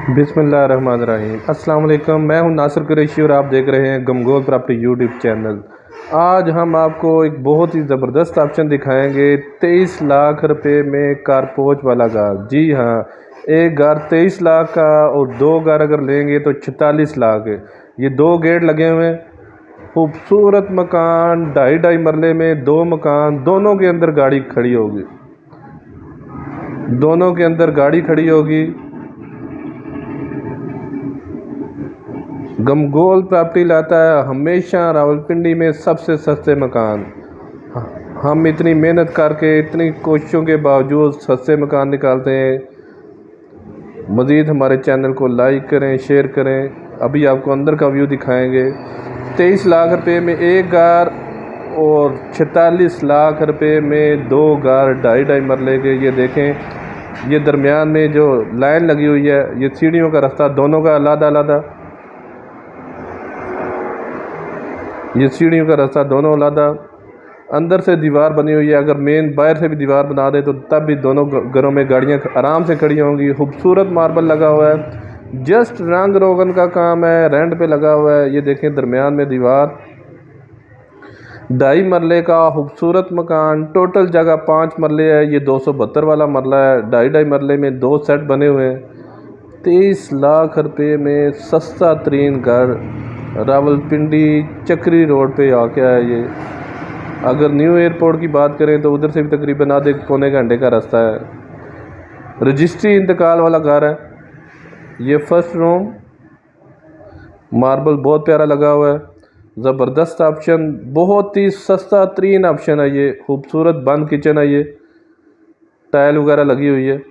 बिस्मिल्लाहिर्रहमानिर्रहीम। अस्सलाम वालेकुम। मैं हूं नासिर कुरैशी और आप देख रहे हैं गमगोल प्रॉपर्टी यूट्यूब चैनल। आज हम आपको एक बहुत ही ज़बरदस्त ऑप्शन दिखाएंगे। 23 लाख रुपए में कारपोच वाला घर। जी हाँ, एक घर 23 लाख का और दो घर अगर लेंगे तो 46 लाख है। ये दो गेट लगे हुए हैं, खूबसूरत मकान, 2.5 मरले में दो मकान, दोनों के अंदर गाड़ी खड़ी होगी, दोनों के अंदर गाड़ी खड़ी होगी। गमगोल प्रॉपर्टी लाता है हमेशा रावलपिंडी में सबसे सस्ते मकान। हम इतनी मेहनत करके, इतनी कोशिशों के बावजूद सस्ते मकान निकालते हैं। मज़ीद हमारे चैनल को लाइक करें, शेयर करें। अभी आपको अंदर का व्यू दिखाएंगे। 23 लाख रुपए में एक घर और 46 लाख रुपए में दो घर 2.5 मरले के। ये देखें, ये दरमियान में जो लाइन लगी हुई है, ये सीढ़ियों का रास्ता, दोनों का अलग-अलग, ये सीढ़ियों का रास्ता दोनों अलग। अंदर से दीवार बनी हुई है। अगर मेन बाहर से भी दीवार बना दे तो तब भी दोनों घरों में गाड़ियां आराम से खड़ी होंगी। खूबसूरत मार्बल लगा हुआ है, जस्ट रंग रोगन का काम है, रेंट पे लगा हुआ है। ये देखें, दरमियान में दीवार, 2.5 मरले का खूबसूरत मकान। टोटल जगह 5 मरले है। ये 272 वाला मरला है। 2.5 मरले में दो सेट बने हुए हैं। 23 लाख रुपए में सस्ता तरीन घर रावलपिंडी चक्री रोड पे आके है। ये अगर न्यू एयरपोर्ट की बात करें तो उधर से भी तकरीबन आधे पौने घंटे का रास्ता है। रजिस्ट्री इंतकाल वाला घर है। ये फर्स्ट रूम, मार्बल बहुत प्यारा लगा हुआ है। ज़बरदस्त ऑप्शन, बहुत ही सस्ता तरीन ऑप्शन है ये। खूबसूरत बंद किचन है, ये टाइल वगैरह लगी हुई है।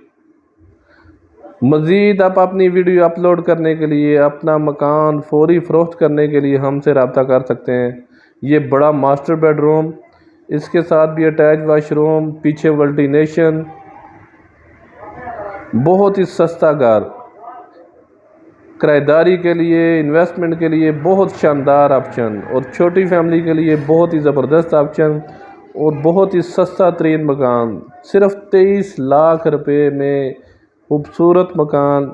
मज़ीद आप अपनी वीडियो अपलोड करने के लिए, अपना मकान फौरी फ़रोख्त करने के लिए हमसे रब्ता कर सकते हैं। ये बड़ा मास्टर बेडरूम, इसके साथ भी अटैच वाशरूम, पीछे वेंटिलेशन, बहुत ही सस्ता घर। किराएदारी के लिए, इन्वेस्टमेंट के लिए बहुत शानदार ऑप्शन, और छोटी फैमिली के लिए बहुत ही ज़बरदस्त ऑप्शन और बहुत ही सस्ता तरीन मकान। सिर्फ 23 लाख रुपए में खूबसूरत मकान।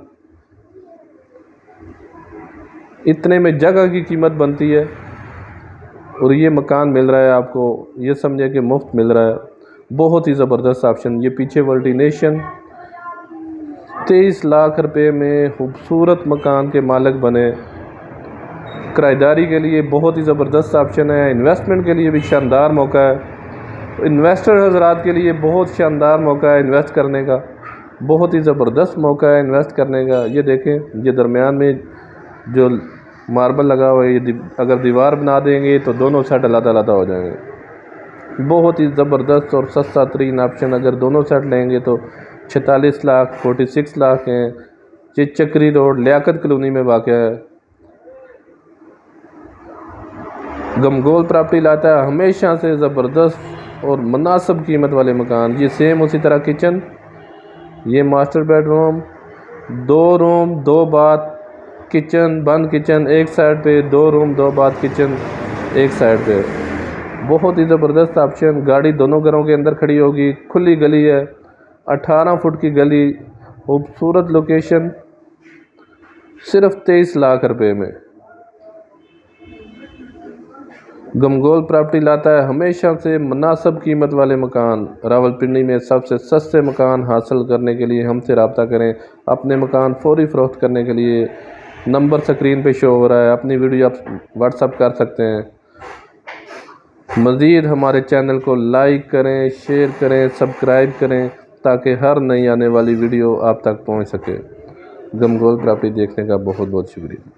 इतने में जगह की कीमत बनती है और ये मकान मिल रहा है आपको, ये समझे कि मुफ्त मिल रहा है। बहुत ही ज़बरदस्त ऑप्शन। ये पीछे वेंटिलेशन, 23 लाख रुपए में खूबसूरत मकान के मालिक बने। किराएदारी के लिए बहुत ही ज़बरदस्त ऑप्शन है। इन्वेस्टमेंट के लिए भी शानदार मौका है। इन्वेस्टर हज़रात के लिए बहुत शानदार मौका है इन्वेस्ट करने का, बहुत ही ज़बरदस्त मौका है इन्वेस्ट करने का। ये देखें, ये दरमियान में जो मार्बल लगा हुआ है, ये अगर दीवार बना देंगे तो दोनों सेट अलग-अलग हो जाएंगे। बहुत ही ज़बरदस्त और सस्ता तरीन ऑप्शन। अगर दोनों सेट लेंगे तो 46 लाख, 46 लाख हैं। ये चक्री रोड लियाकत कॉलोनी में वाक़ है। गमगोल प्रॉपर्टी लाता है हमेशा से ज़बरदस्त और मुनासिब कीमत वाले मकान। ये सेम उसी तरह किचन, ये master bedroom, 2 room 2 bath, kitchen बंद किचन एक साइड पे, 2 रूम 2 बाथ, किचन एक साइड पे। बहुत ही ज़बरदस्त ऑप्शन। गाड़ी दोनों घरों के अंदर खड़ी होगी। खुली गली है, 18 फुट की गली, खूबसूरत लोकेशन। सिर्फ 23 लाख रुपए में गमगोल प्रॉपर्टी लाता है हमेशा से मुनासिब कीमत वाले मकान। रावलपिंडी में सबसे सस्ते मकान हासिल करने के लिए हमसे रब्ता करें। अपने मकान फौरी फ़रोख्त करने के लिए नंबर स्क्रीन पे शो हो रहा है, अपनी वीडियो आप व्हाट्सअप कर सकते हैं। मज़ीद हमारे चैनल को लाइक करें, शेयर करें, सब्सक्राइब करें ताकि हर नई आने वाली वीडियो आप तक पहुंच सके। गमगोल प्रॉपर्टी देखने का बहुत बहुत शुक्रिया।